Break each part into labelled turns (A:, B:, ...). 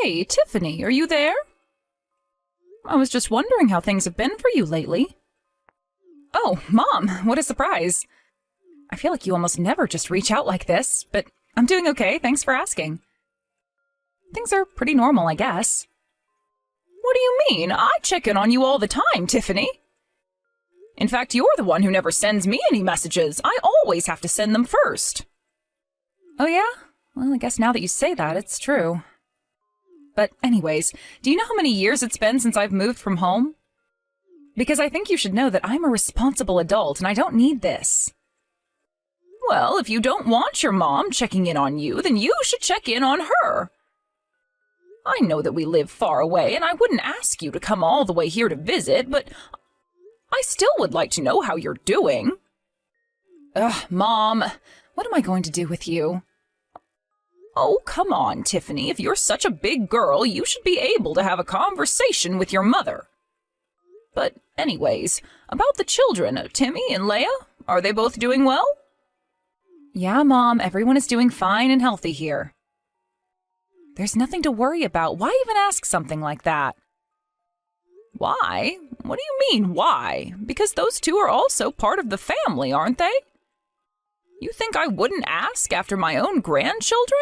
A: Hey, Tiffany, are you there? I was just wondering how things have been for you lately. Oh, Mom, what a surprise. I feel like you almost never just reach out like this, but I'm doing okay, thanks for asking. Things are pretty normal, I guess. What do you mean? I check in on you all the time, Tiffany. In fact, you're the one who never sends me any messages. I always have to send them first. Oh yeah? Well, I guess now that you say that, it's true. But anyways, do you know how many years it's been since I've moved from home? Because I think you should know that I'm a responsible adult and I don't need this. Well, if you don't want your mom checking in on you, then you should check in on her. I know that we live far away and I wouldn't ask you to come all the way here to visit, but I still would like to know how you're doing. Ugh, Mom, what am I going to do with you? Oh, come on, Tiffany. If you're such a big girl, you should be able to have a conversation with your mother. But anyways, about the children, Timmy and Leia, are they both doing well? Yeah, Mom, everyone is doing fine and healthy here. There's nothing to worry about. Why even ask something like that? Why? What do you mean, why? Because those two are also part of the family, aren't they? You think I wouldn't ask after my own grandchildren?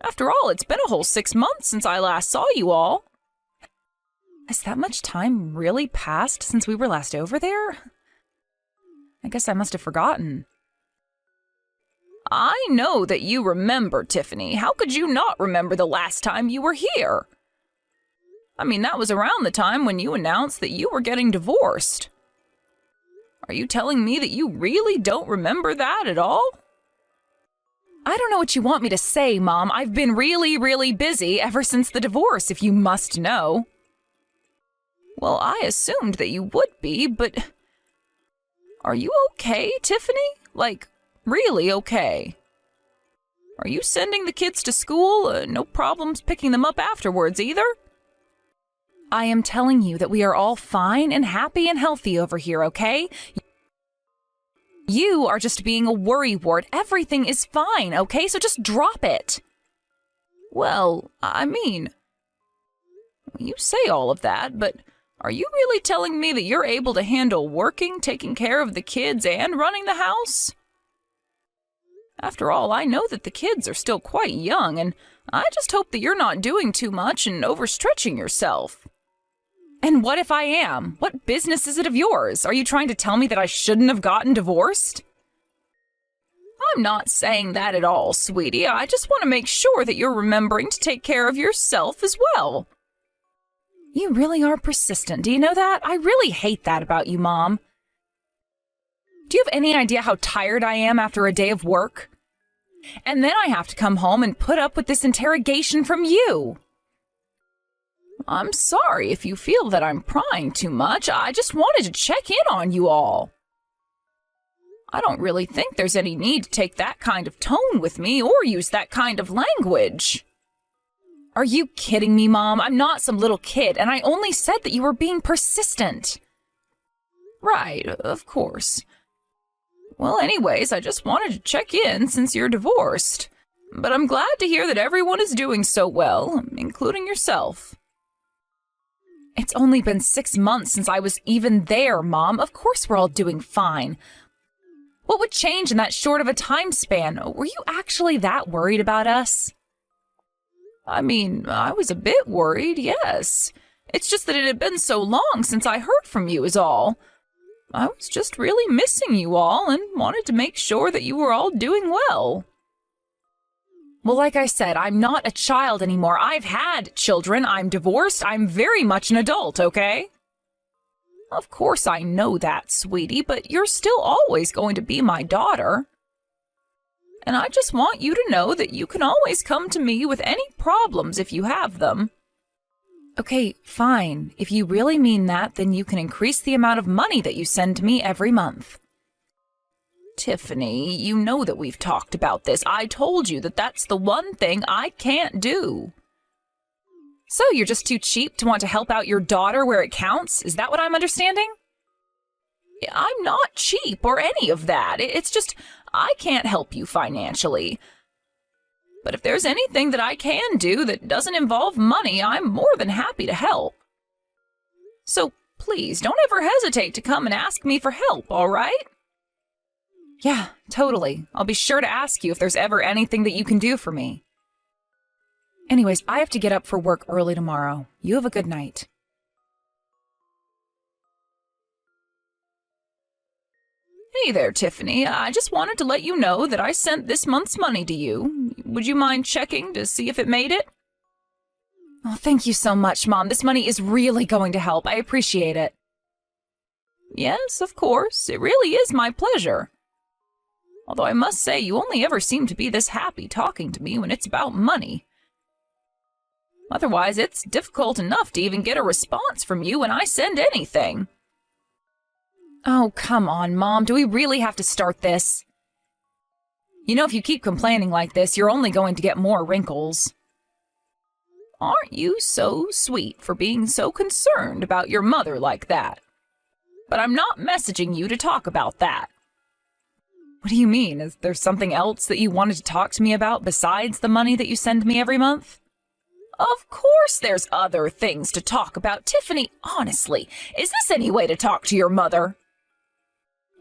A: After all, it's been a whole 6 months since I last saw you all. Has that much time really passed since we were last over there? I guess I must have forgotten. I know that you remember, Tiffany. How could you not remember the last time you were here? I mean, that was around the time when you announced that you were getting divorced. Are you telling me that you really don't remember that at all? I don't know what you want me to say, Mom. I've been really, really busy ever since the divorce, if you must know. Well, I assumed that you would be, but... Are you okay, Tiffany? Like, really okay? Are you sending the kids to school? No problems picking them up afterwards, either? I am telling you that we are all fine and happy and healthy over here, okay? You are just being a worrywart. Everything is fine, okay? So just drop it. Well, I mean, you say all of that, but are you really telling me that you're able to handle working, taking care of the kids, and running the house? After all, I know that the kids are still quite young, and I just hope that you're not doing too much and overstretching yourself. And what if I am? What business is it of yours? Are you trying to tell me that I shouldn't have gotten divorced? I'm not saying that at all, sweetie. I just want to make sure that you're remembering to take care of yourself as well. You really are persistent. Do you know that? I really hate that about you, Mom. Do you have any idea how tired I am after a day of work? And then I have to come home and put up with this interrogation from you. I'm sorry if you feel that I'm prying too much. I just wanted to check in on you all. I don't really think there's any need to take that kind of tone with me or use that kind of language. Are you kidding me, Mom? I'm not some little kid, and I only said that you were being persistent. Right, of course. Well, anyways, I just wanted to check in since you're divorced. But I'm glad to hear that everyone is doing so well, including yourself. It's only been 6 months since I was even there, Mom. Of course we're all doing fine. What would change in that short of a time span? Were you actually that worried about us? I mean, I was a bit worried, yes. It's just that it had been so long since I heard from you is all. I was just really missing you all and wanted to make sure that you were all doing well. Well, like I said, I'm not a child anymore. I've had children. I'm divorced. I'm very much an adult, okay? Of course I know that, sweetie, but you're still always going to be my daughter. And I just want you to know that you can always come to me with any problems if you have them. Okay, fine. If you really mean that, then you can increase the amount of money that you send to me every month. Tiffany, you know that we've talked about this. I told you that that's the one thing I can't do. So you're just too cheap to want to help out your daughter where it counts? Is that what I'm understanding? I'm not cheap or any of that. It's just I can't help you financially. But if there's anything that I can do that doesn't involve money, I'm more than happy to help. So please don't ever hesitate to come and ask me for help, all right? Yeah, totally. I'll be sure to ask you if there's ever anything that you can do for me. Anyways, I have to get up for work early tomorrow. You have a good night. Hey there, Tiffany. I just wanted to let you know that I sent this month's money to you. Would you mind checking to see if it made it? Oh, thank you so much, Mom. This money is really going to help. I appreciate it. Yes, of course. It really is my pleasure. Although I must say, you only ever seem to be this happy talking to me when it's about money. Otherwise, it's difficult enough to even get a response from you when I send anything. Oh, come on, Mom. Do we really have to start this? You know, if you keep complaining like this, you're only going to get more wrinkles. Aren't you so sweet for being so concerned about your mother like that? But I'm not messaging you to talk about that. What do you mean? Is there something else that you wanted to talk to me about besides the money that you send me every month? Of course there's other things to talk about, Tiffany. Honestly, is this any way to talk to your mother?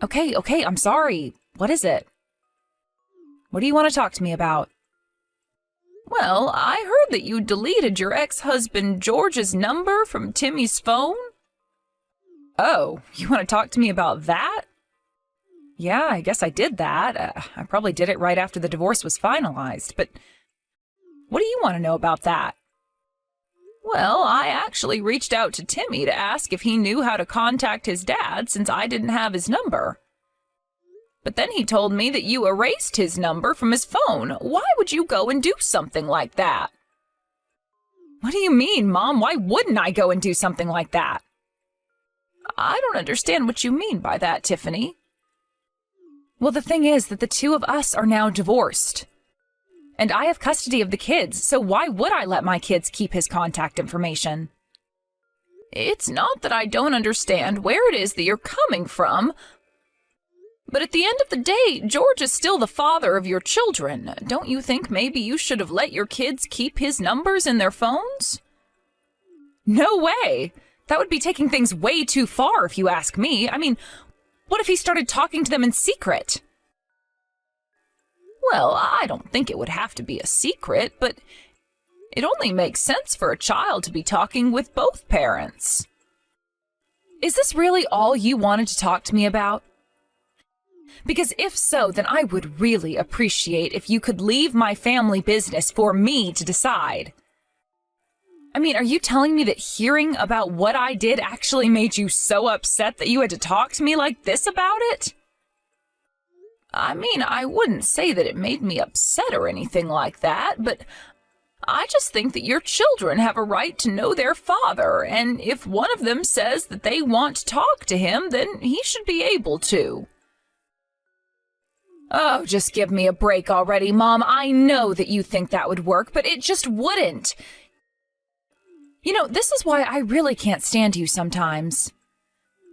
A: Okay, I'm sorry. What is it? What do you want to talk to me about? Well, I heard that you deleted your ex-husband George's number from Timmy's phone. Oh, you want to talk to me about that? Yeah, I guess I did that. I probably did it right after the divorce was finalized, but what do you want to know about that? Well, I actually reached out to Timmy to ask if he knew how to contact his dad since I didn't have his number. But then he told me that you erased his number from his phone. Why would you go and do something like that? What do you mean, Mom? Why wouldn't I go and do something like that? I don't understand what you mean by that, Tiffany. Well, the thing is that the two of us are now divorced. And I have custody of the kids, so why would I let my kids keep his contact information? It's not that I don't understand where it is that you're coming from, but at the end of the day, George is still the father of your children. Don't you think maybe you should have let your kids keep his numbers in their phones? No way! That would be taking things way too far if you ask me. I mean, what if he started talking to them in secret? Well, I don't think it would have to be a secret, but it only makes sense for a child to be talking with both parents. Is this really all you wanted to talk to me about? Because if so, then I would really appreciate if you could leave my family business for me to decide. I mean, are you telling me that hearing about what I did actually made you so upset that you had to talk to me like this about it? I mean, I wouldn't say that it made me upset or anything like that, but I just think that your children have a right to know their father, and if one of them says that they want to talk to him, then he should be able to. Oh, just give me a break already, Mom. I know that you think that would work, but it just wouldn't. You know, this is why I really can't stand you sometimes.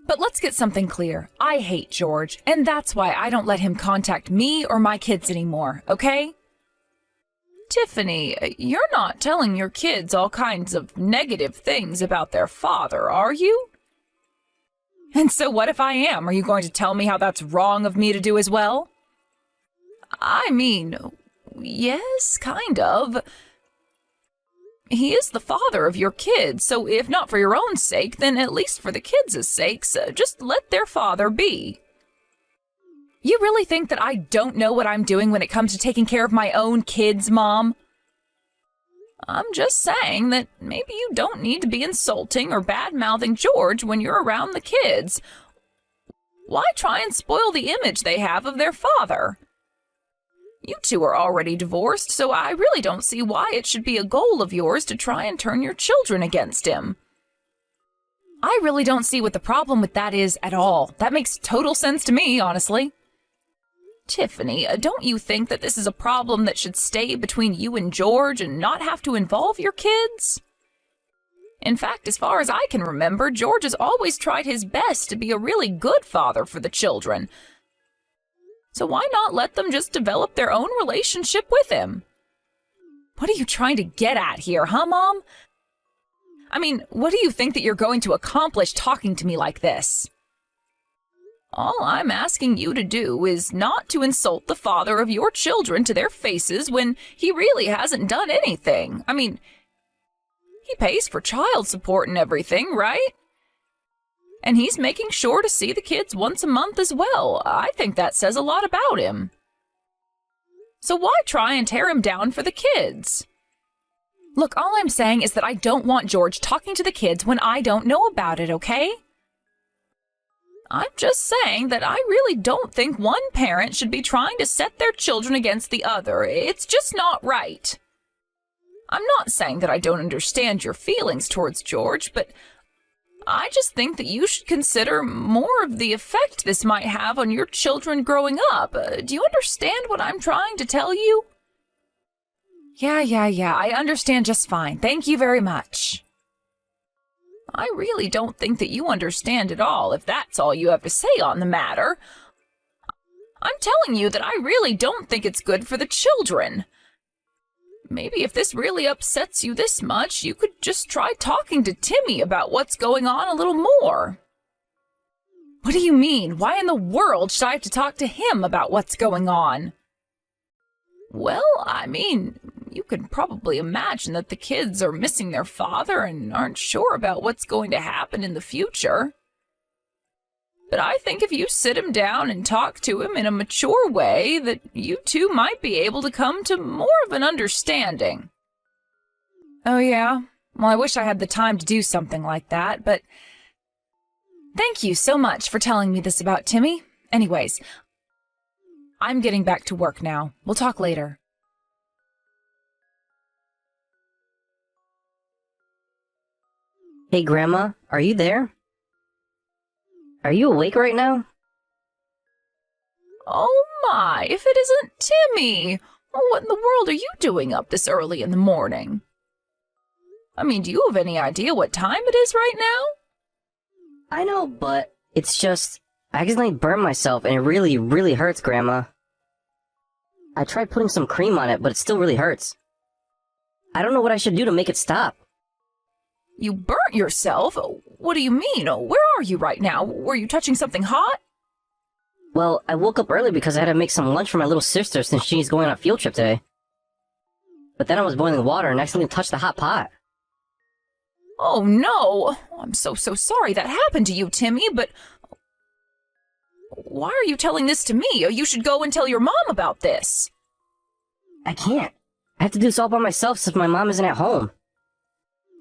A: But let's get something clear. I hate George, and that's why I don't let him contact me or my kids anymore, okay? Tiffany, you're not telling your kids all kinds of negative things about their father, are you? And so what if I am? Are you going to tell me how that's wrong of me to do as well? I mean, yes, kind of. He is the father of your kids, so if not for your own sake, then at least for the kids' sakes, just let their father be. You really think that I don't know what I'm doing when it comes to taking care of my own kids, Mom? I'm just saying that maybe you don't need to be insulting or bad-mouthing George when you're around the kids. Why try and spoil the image they have of their father? You two are already divorced, so I really don't see why it should be a goal of yours to try and turn your children against him. I really don't see what the problem with that is at all. That makes total sense to me, honestly. Tiffany, don't you think that this is a problem that should stay between you and George and not have to involve your kids? In fact, as far as I can remember, George has always tried his best to be a really good father for the children. So why not let them just develop their own relationship with him? What are you trying to get at here, huh, Mom? I mean, what do you think that you're going to accomplish talking to me like this? All I'm asking you to do is not to insult the father of your children to their faces when he really hasn't done anything. I mean, he pays for child support and everything, right? And he's making sure to see the kids once a month as well. I think that says a lot about him. So why try and tear him down for the kids? Look, all I'm saying is that I don't want George talking to the kids when I don't know about it, okay? I'm just saying that I really don't think one parent should be trying to set their children against the other. It's just not right. I'm not saying that I don't understand your feelings towards George, but I just think that you should consider more of the effect this might have on your children growing up. Do you understand what I'm trying to tell you? Yeah, I understand just fine. Thank you very much. I really don't think that you understand at all, if that's all you have to say on the matter. I'm telling you that I really don't think it's good for the children. Maybe if this really upsets you this much, you could just try talking to Timmy about what's going on a little more. What do you mean? Why in the world should I have to talk to him about what's going on? Well, I mean, you can probably imagine that the kids are missing their father and aren't sure about what's going to happen in the future. But I think if you sit him down and talk to him in a mature way, that you two might be able to come to more of an understanding. Oh yeah? Well, I wish I had the time to do something like that, but thank you so much for telling me this about Timmy. Anyways, I'm getting back to work now. We'll talk later.
B: Hey, Grandma, are you there? Are you awake right now?
A: Oh my, if it isn't Timmy! What in the world are you doing up this early in the morning? I mean, do you have any idea what time it is right now?
B: I know, but it's just, I accidentally burned myself and it really, really hurts, Grandma. I tried putting some cream on it, but it still really hurts. I don't know what I should do to make it stop.
A: You burnt yourself? What do you mean? Where are you right now? Were you touching something hot?
B: Well, I woke up early because I had to make some lunch for my little sister since she's going on a field trip today. But then I was boiling water and accidentally touched the hot pot.
A: Oh no! I'm so sorry that happened to you, Timmy, but why are you telling this to me? You should go and tell your mom about this.
B: I can't. I have to do this all by myself since my mom isn't at home.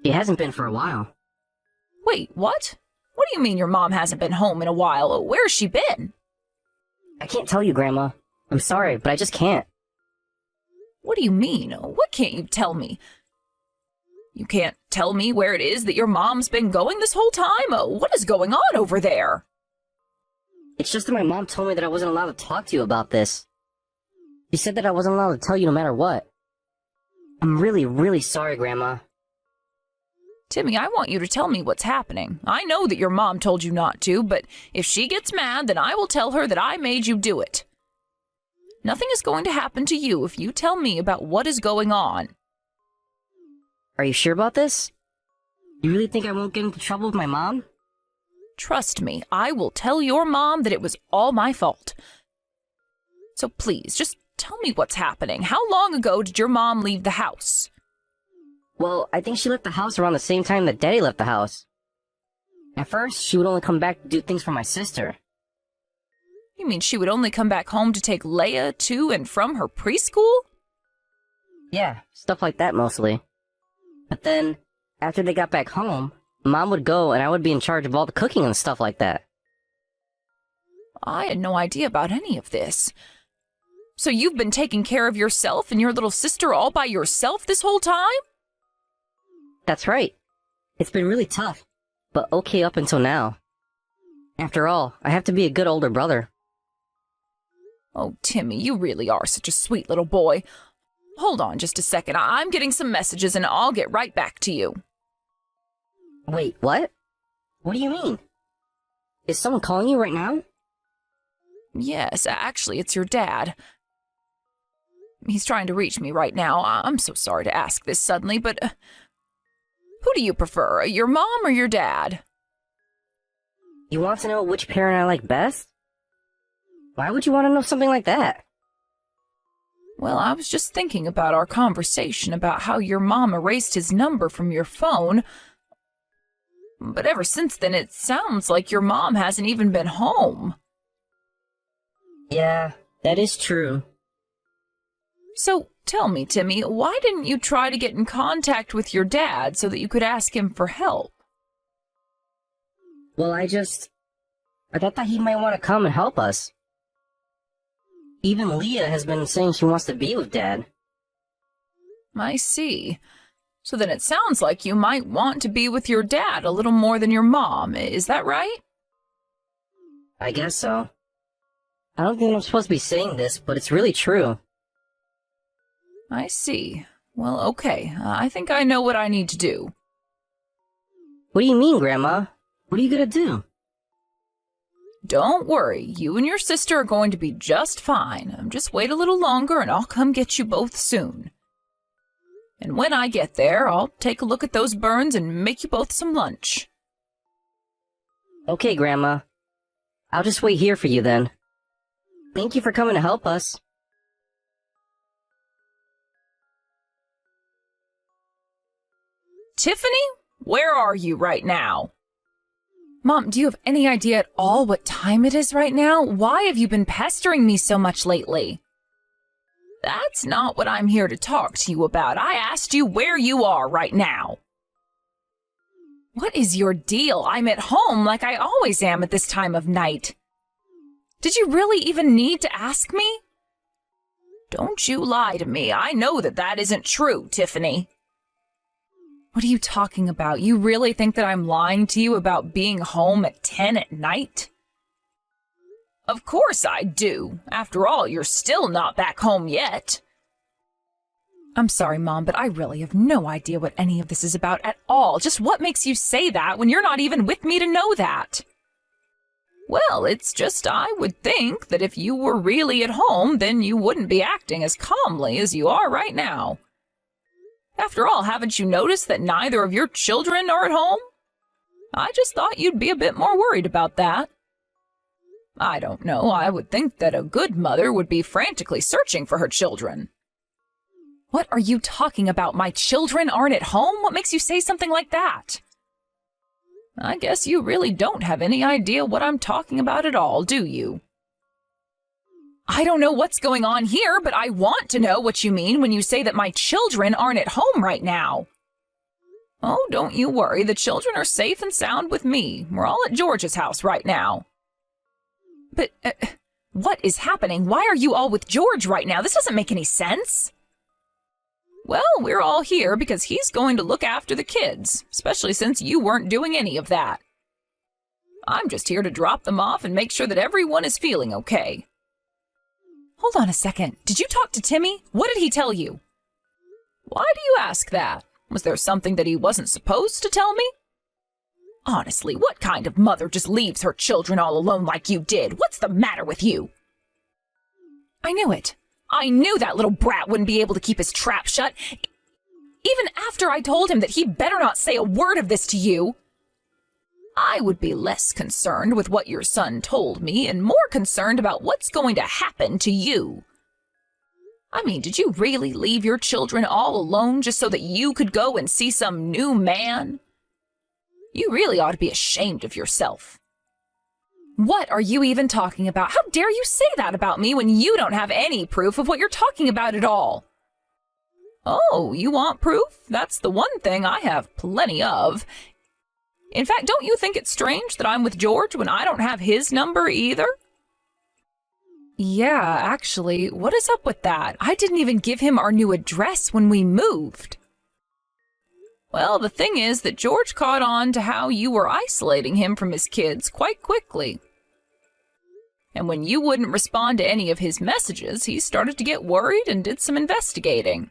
B: She hasn't been for a while.
A: Wait, what? What do you mean your mom hasn't been home in a while? Where has she been?
B: I can't tell you, Grandma. I'm sorry, but I just can't.
A: What do you mean? What can't you tell me? You can't tell me where it is that your mom's been going this whole time? What is going on over there?
B: It's just that my mom told me that I wasn't allowed to talk to you about this. She said that I wasn't allowed to tell you no matter what. I'm really, really sorry, Grandma.
A: Timmy, I want you to tell me what's happening. I know that your mom told you not to, but if she gets mad, then I will tell her that I made you do it. Nothing is going to happen to you if you tell me about what is going on.
B: Are you sure about this? You really think I won't get into trouble with my mom?
A: Trust me, I will tell your mom that it was all my fault. So please, just tell me what's happening. How long ago did your mom leave the house?
B: Well, I think she left the house around the same time that Daddy left the house. At first, she would only come back to do things for my sister.
A: You mean she would only come back home to take Leia to and from her preschool?
B: Yeah, stuff like that mostly. But then, after they got back home, Mom would go and I would be in charge of all the cooking and stuff like that.
A: I had no idea about any of this. So you've been taking care of yourself and your little sister all by yourself this whole time?
B: That's right. It's been really tough, but okay up until now. After all, I have to be a good older brother.
A: Oh, Timmy, you really are such a sweet little boy. Hold on just a second. I'm getting some messages and I'll get right back to you.
B: Wait, what? What do you mean? Is someone calling you right now?
A: Yes, actually, it's your dad. He's trying to reach me right now. I'm so sorry to ask this suddenly, but who do you prefer, your mom or your dad?
B: You want to know which parent I like best? Why would you want to know something like that?
A: Well, I was just thinking about our conversation about how your mom erased his number from your phone. But ever since then, it sounds like your mom hasn't even been home.
B: Yeah, that is true.
A: So tell me, Timmy, why didn't you try to get in contact with your dad so that you could ask him for help?
B: Well, I thought that he might want to come and help us. Even Leah has been saying she wants to be with Dad.
A: I see. So then it sounds like you might want to be with your dad a little more than your mom, is that right?
B: I guess so. I don't think I'm supposed to be saying this, but it's really true.
A: I see. Well, okay. I think I know what I need to do.
B: What do you mean, Grandma? What are you gonna do?
A: Don't worry. You and your sister are going to be just fine. Just wait a little longer and I'll come get you both soon. And when I get there, I'll take a look at those burns and make you both some lunch.
B: Okay, Grandma. I'll just wait here for you then. Thank you for coming to help us.
A: Tiffany, where are you right now? Mom, do you have any idea at all what time it is right now? Why have you been pestering me so much lately? That's not what I'm here to talk to you about. I asked you where you are right now. What is your deal? I'm at home like I always am at this time of night. Did you really even need to ask me? Don't you lie to me. I know that isn't true, Tiffany. What are you talking about? You really think that I'm lying to you about being home at 10 at night? Of course I do. After all, you're still not back home yet. I'm sorry, Mom, but I really have no idea what any of this is about at all. Just what makes you say that when you're not even with me to know that? Well, it's just I would think that if you were really at home, then you wouldn't be acting as calmly as you are right now. After all, haven't you noticed that neither of your children are at home? I just thought you'd be a bit more worried about that. I don't know, I would think that a good mother would be frantically searching for her children. What are you talking about? My children aren't at home? What makes you say something like that? I guess you really don't have any idea what I'm talking about at all, do you? I don't know what's going on here, but I want to know what you mean when you say that my children aren't at home right now. Oh, don't you worry. The children are safe and sound with me. We're all at George's house right now. But, what is happening? Why are you all with George right now? This doesn't make any sense. Well, we're all here because he's going to look after the kids, especially since you weren't doing any of that. I'm just here to drop them off and make sure that everyone is feeling okay. Hold on a second. Did you talk to Timmy? What did he tell you? Why do you ask that? Was there something that he wasn't supposed to tell me? Honestly, what kind of mother just leaves her children all alone like you did? What's the matter with you? I knew it. I knew that little brat wouldn't be able to keep his trap shut. Even after I told him that he'd better not say a word of this to you. I would be less concerned with what your son told me and more concerned about what's going to happen to you. I mean, did you really leave your children all alone just so that you could go and see some new man? You really ought to be ashamed of yourself. What are you even talking about? How dare you say that about me when you don't have any proof of what you're talking about at all? Oh, you want proof? That's the one thing I have plenty of. In fact, don't you think it's strange that I'm with George when I don't have his number either? Yeah, actually, what is up with that? I didn't even give him our new address when we moved. Well, the thing is that George caught on to how you were isolating him from his kids quite quickly. And when you wouldn't respond to any of his messages, he started to get worried and did some investigating.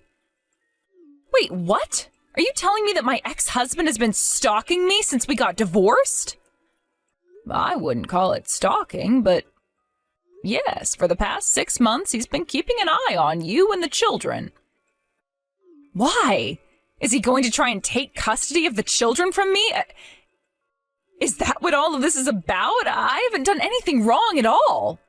A: Wait, what? Are you telling me that my ex-husband has been stalking me since we got divorced? I wouldn't call it stalking, but Yes, for the past 6 months he's been keeping an eye on you and the children. Why? Is he going to try and take custody of the children from me? Is that what all of this is about? I haven't done anything wrong at all.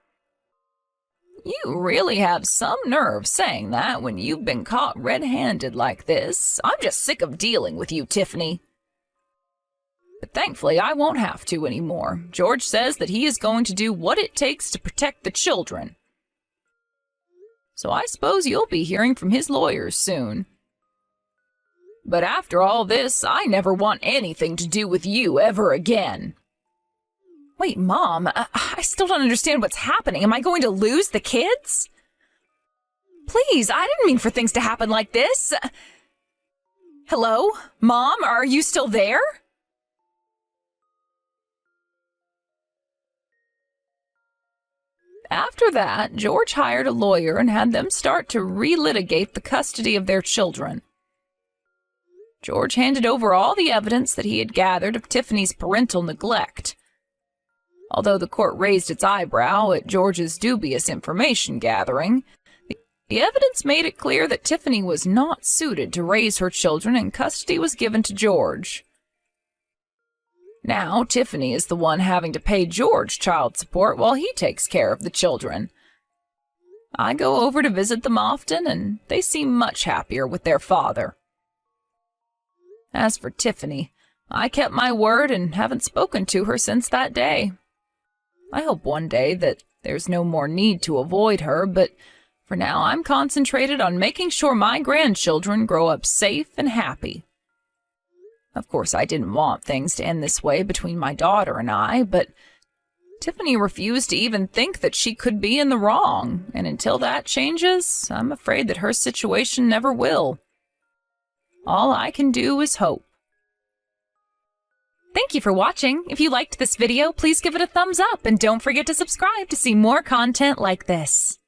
A: You really have some nerve saying that when you've been caught red-handed like this. I'm just sick of dealing with you, Tiffany. But thankfully, I won't have to anymore. George says that he is going to do what it takes to protect the children. So I suppose you'll be hearing from his lawyers soon. But after all this, I never want anything to do with you ever again. Wait, Mom, I still don't understand what's happening. Am I going to lose the kids? Please, I didn't mean for things to happen like this. Hello? Mom, are you still there? After that, George hired a lawyer and had them start to relitigate the custody of their children. George handed over all the evidence that he had gathered of Tiffany's parental neglect. Although the court raised its eyebrow at George's dubious information gathering, the evidence made it clear that Tiffany was not suited to raise her children, and custody was given to George. Now, Tiffany is the one having to pay George child support while he takes care of the children. I go over to visit them often, and they seem much happier with their father. As for Tiffany, I kept my word and haven't spoken to her since that day. I hope one day that there's no more need to avoid her, but for now I'm concentrated on making sure my grandchildren grow up safe and happy. Of course, I didn't want things to end this way between my daughter and I, but Tiffany refused to even think that she could be in the wrong, and until that changes, I'm afraid that her situation never will. All I can do is hope. Thank you for watching. If you liked this video, please give it a thumbs up and don't forget to subscribe to see more content like this.